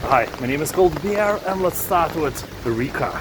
Hi, my name is Goldbear, and let's start with Reka.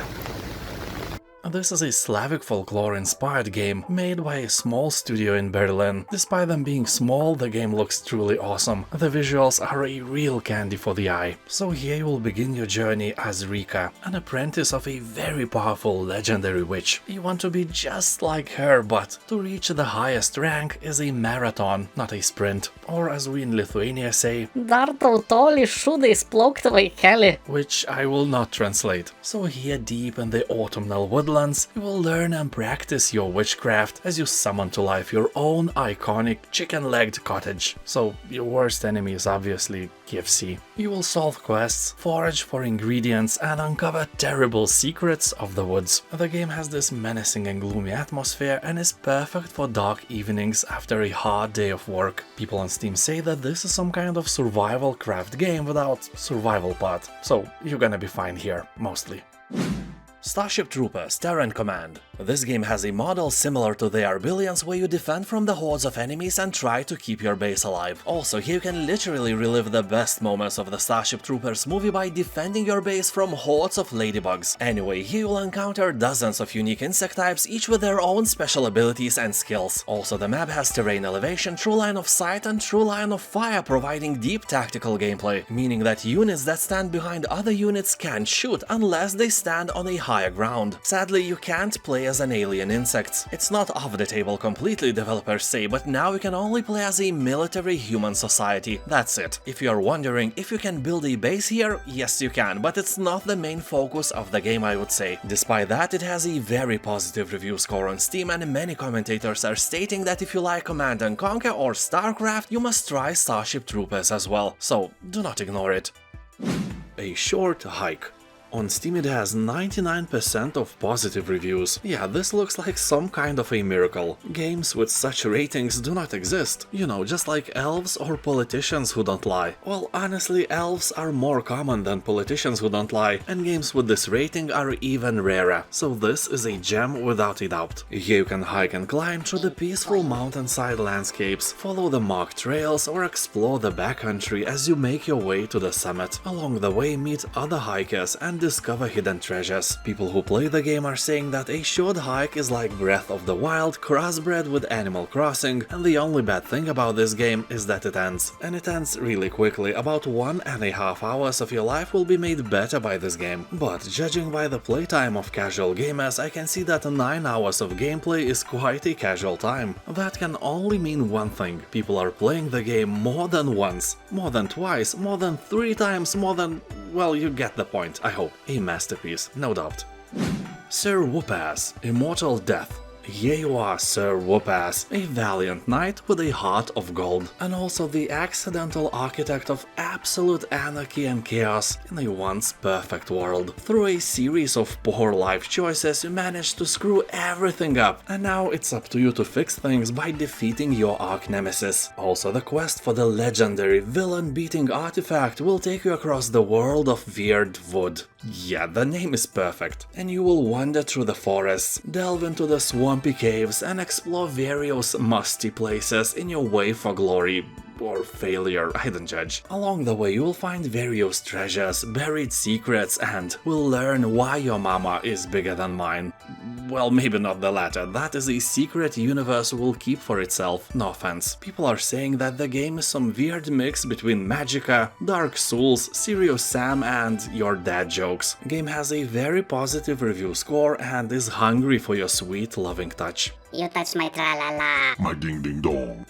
This is a Slavic folklore-inspired game made by a small studio in Berlin. Despite them being small, the game looks truly awesome. The visuals are a real candy for the eye. So here you will begin your journey as Reka, an apprentice of a very powerful legendary witch. You want to be just like her, but to reach the highest rank is a marathon, not a sprint. Or as we in Lithuania say, Dar toli šūdais plaukti vaikeli. which I will not translate. So here deep in the autumnal woodlands, you will learn and practice your witchcraft as you summon to life your own iconic chicken-legged cottage. So your worst enemy is obviously KFC. You will solve quests, forage for ingredients, and uncover terrible secrets of the woods. The game has this menacing and gloomy atmosphere and is perfect for dark evenings after a hard day of work. People on Steam say that this is some kind of survival craft game without survival part, so you're gonna be fine here, mostly. Starship Troopers Terran Command. This game has a model similar to the Arbillions where you defend from the hordes of enemies and try to keep your base alive. Also, here you can literally relive the best moments of the Starship Troopers movie by defending your base from hordes of ladybugs. Anyway, here you'll encounter dozens of unique insect types, each with their own special abilities and skills. Also, the map has terrain elevation, true line of sight and true line of fire, providing deep tactical gameplay, meaning that units that stand behind other units can't shoot unless they stand on a higher ground. Sadly, you can't play as an alien insect. It's not off the table completely, developers say, but now you can only play as a military human society. That's it. If you are wondering if you can build a base here, yes you can, but it's not the main focus of the game, I would say. Despite that, it has a very positive review score on Steam, and many commentators are stating that if you like Command & Conquer or StarCraft, you must try Starship Troopers as well, so do not ignore it. A short hike. On Steam it has 99% of positive reviews. Yeah, this looks like some kind of a miracle. Games with such ratings do not exist. You know, just like elves or politicians who don't lie. Well, honestly, elves are more common than politicians who don't lie, and games with this rating are even rarer. So this is a gem without a doubt. Here you can hike and climb through the peaceful mountainside landscapes, follow the marked trails, or explore the backcountry as you make your way to the summit. Along the way, meet other hikers and discover hidden treasures. People who play the game are saying that a short hike is like Breath of the Wild crossbred with Animal Crossing, and the only bad thing about this game is that it ends. And it ends really quickly. About 1.5 hours of your life will be made better by this game. But judging by the playtime of casual gamers, I can see that 9 hours of gameplay is quite a casual time. That can only mean one thing: people are playing the game more than once, more than twice, more than 3 times, more than... well, you get the point, I hope. A masterpiece, no doubt. Sir Whoopass, Immortal Death. Here you are, Sir Whoopass, a valiant knight with a heart of gold, and also the accidental architect of absolute anarchy and chaos in a once perfect world. Through a series of poor life choices, you managed to screw everything up, and now it's up to you to fix things by defeating your arch-nemesis. Also, the quest for the legendary villain-beating artifact will take you across the world of Weird Wood. Yeah, the name is perfect. And you will wander through the forests, delve into the swampy caves, and explore various musty places in your way for glory. Or failure, I don't judge. Along the way you will find various treasures, buried secrets, and will learn why your mama is bigger than mine. Well, maybe not the latter, that is a secret universe will keep for itself, no offense. People are saying that the game is some weird mix between Magicka, Dark Souls, Serious Sam, and your dad jokes. Game has a very positive review score and is hungry for your sweet loving touch. You touch my tra-la-la. My ding ding dong.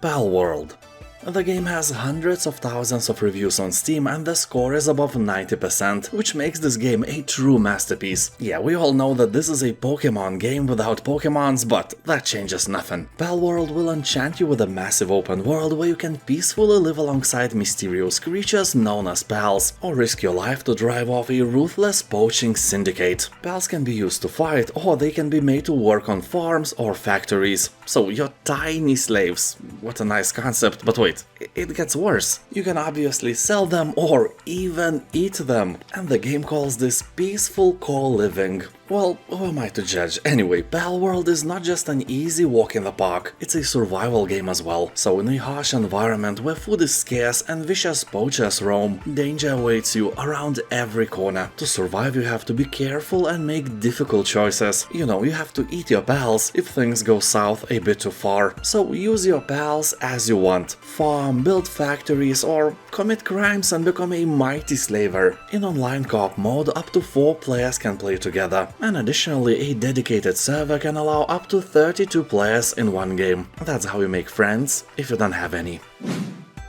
Palworld. The game has hundreds of thousands of reviews on Steam and the score is above 90%, which makes this game a true masterpiece. Yeah, we all know that this is a Pokemon game without Pokemons, but that changes nothing. Palworld will enchant you with a massive open world where you can peacefully live alongside mysterious creatures known as pals, or risk your life to drive off a ruthless poaching syndicate. Pals can be used to fight, or they can be made to work on farms or factories. So you're tiny slaves. What a nice concept, but wait. It gets worse. You can obviously sell them or even eat them, and the game calls this peaceful co-living. Well, who am I to judge? Anyway, Palworld is not just an easy walk in the park, it's a survival game as well. So in a harsh environment where food is scarce and vicious poachers roam, danger awaits you around every corner. To survive you have to be careful and make difficult choices. You know, you have to eat your pals if things go south a bit too far. So use your pals as you want. Farm, build factories, or commit crimes and become a mighty slaver. In online co-op mode, up to 4 players can play together. And additionally, a dedicated server can allow up to 32 players in one game. That's how you make friends, if you don't have any.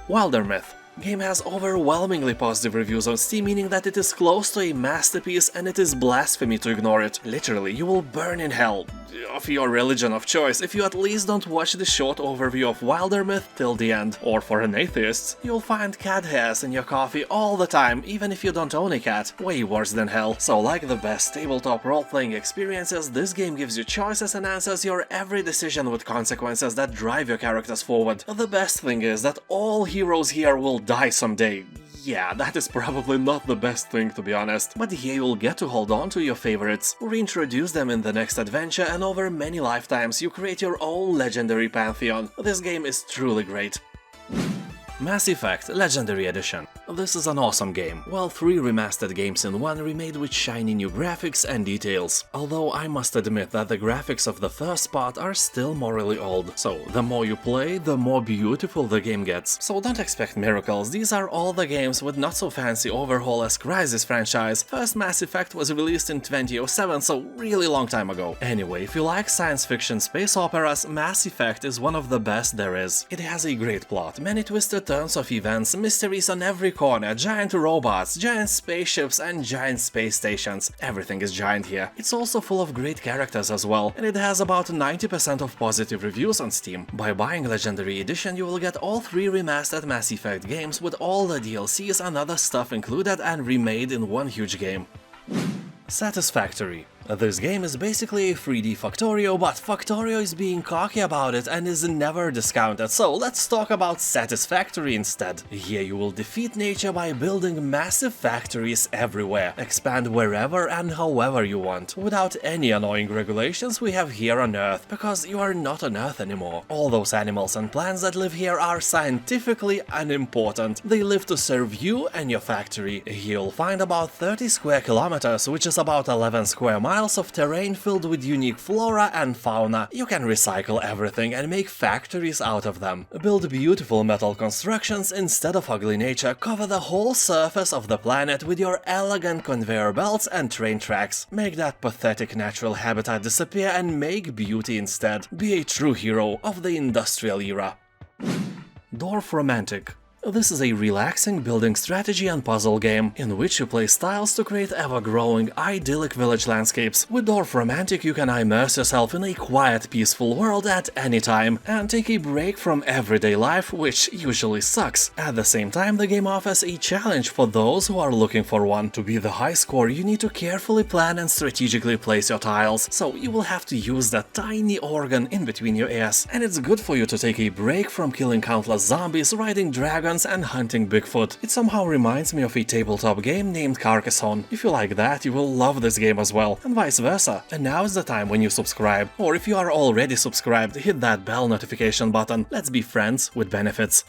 Wildermyth. Game has overwhelmingly positive reviews on Steam, meaning that it is close to a masterpiece and it is blasphemy to ignore it. Literally, you will burn in hell, of your religion of choice, if you at least don't watch the short overview of Wildermyth till the end. Or for an atheist, you'll find cat hairs in your coffee all the time, even if you don't own a cat. Way worse than hell. So like the best tabletop role-playing experiences, this game gives you choices and answers your every decision with consequences that drive your characters forward. The best thing is that all heroes here will die someday. Yeah, that is probably not the best thing, to be honest, but here you'll get to hold on to your favorites, reintroduce them in the next adventure, and over many lifetimes you create your own legendary pantheon. This game is truly great. Mass Effect Legendary Edition. This is an awesome game. Well, 3 remastered games in one, remade with shiny new graphics and details. Although I must admit that the graphics of the first part are still morally old, so the more you play, the more beautiful the game gets. So don't expect miracles, these are all the games with not so fancy overhaul as Crysis franchise. First Mass Effect was released in 2007, so really long time ago. Anyway, if you like science fiction space operas, Mass Effect is one of the best there is. It has a great plot, many twisted turns of events, mysteries on every corner, giant robots, giant spaceships and giant space stations. Everything is giant here. It's also full of great characters as well, and it has about 90% of positive reviews on Steam. By buying Legendary Edition you will get all 3 remastered Mass Effect games with all the DLCs and other stuff included and remade in one huge game. Satisfactory. This game is basically a 3D Factorio, but Factorio is being cocky about it and is never discounted, so let's talk about Satisfactory instead. Here you will defeat nature by building massive factories everywhere, expand wherever and however you want, without any annoying regulations we have here on Earth, because you are not on Earth anymore. All those animals and plants that live here are scientifically unimportant. They live to serve you and your factory. Here you'll find about 30 square kilometers, which is about 11 square miles of terrain filled with unique flora and fauna. You can recycle everything and make factories out of them. Build beautiful metal constructions instead of ugly nature, cover the whole surface of the planet with your elegant conveyor belts and train tracks. Make that pathetic natural habitat disappear and make beauty instead. Be a true hero of the industrial era. Dorfromantik. This is a relaxing building strategy and puzzle game, in which you place tiles to create ever-growing, idyllic village landscapes. With Dorfromantik you can immerse yourself in a quiet, peaceful world at any time, and take a break from everyday life, which usually sucks. At the same time, the game offers a challenge for those who are looking for one. To be the high score, you need to carefully plan and strategically place your tiles, so you will have to use that tiny organ in between your ears. And it's good for you to take a break from killing countless zombies, riding dragons, and hunting Bigfoot. It somehow reminds me of a tabletop game named Carcassonne. If you like that, you will love this game as well, and vice versa. And now is the time when you subscribe, or if you are already subscribed, hit that bell notification button. Let's be friends with benefits.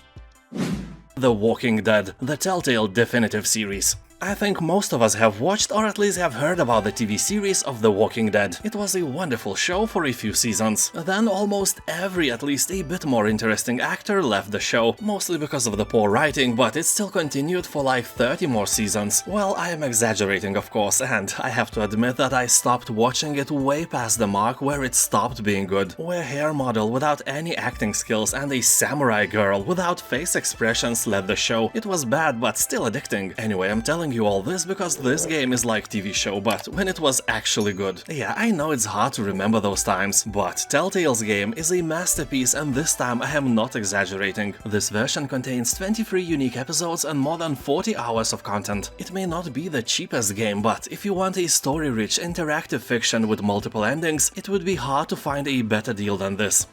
The Walking Dead, the Telltale Definitive Series. I think most of us have watched or at least have heard about the TV series of The Walking Dead. It was a wonderful show for a few seasons. Then almost every at least a bit more interesting actor left the show, mostly because of the poor writing, but it still continued for like 30 more seasons. Well, I am exaggerating of course, and I have to admit that I stopped watching it way past the mark where it stopped being good. Where a hair model without any acting skills and a samurai girl without face expressions led the show. It was bad but still addicting. Anyway, I'm telling you all this because this game is like TV show, but when it was actually good. Yeah, I know it's hard to remember those times, but Telltale's game is a masterpiece, and this time I am not exaggerating. This version contains 23 unique episodes and more than 40 hours of content. It may not be the cheapest game, but if you want a story-rich interactive fiction with multiple endings, it would be hard to find a better deal than this.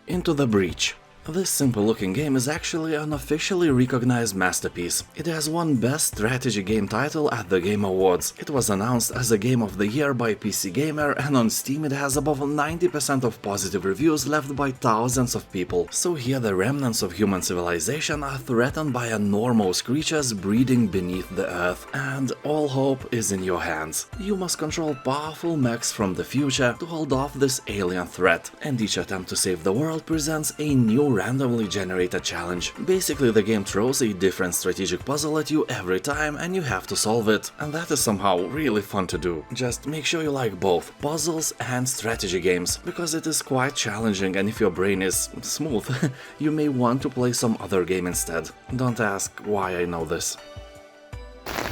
Into the Breach. This simple-looking game is actually an officially recognized masterpiece. It has won Best Strategy Game title at the Game Awards. It was announced as a Game of the Year by PC Gamer, and on Steam it has above 90% of positive reviews left by thousands of people. So here the remnants of human civilization are threatened by enormous creatures breeding beneath the earth, and all hope is in your hands. You must control powerful mechs from the future to hold off this alien threat, and each attempt to save the world presents a new randomly generated challenge. Basically, the game throws a different strategic puzzle at you every time and you have to solve it, and that is somehow really fun to do. Just make sure you like both puzzles and strategy games, because it is quite challenging, and if your brain is smooth, you may want to play some other game instead. Don't ask why I know this.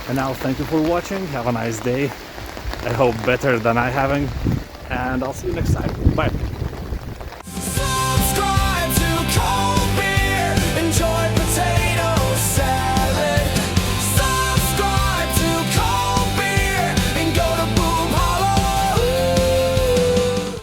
And now thank you for watching, have a nice day. I hope better than I having, and I'll see you next time. Bye.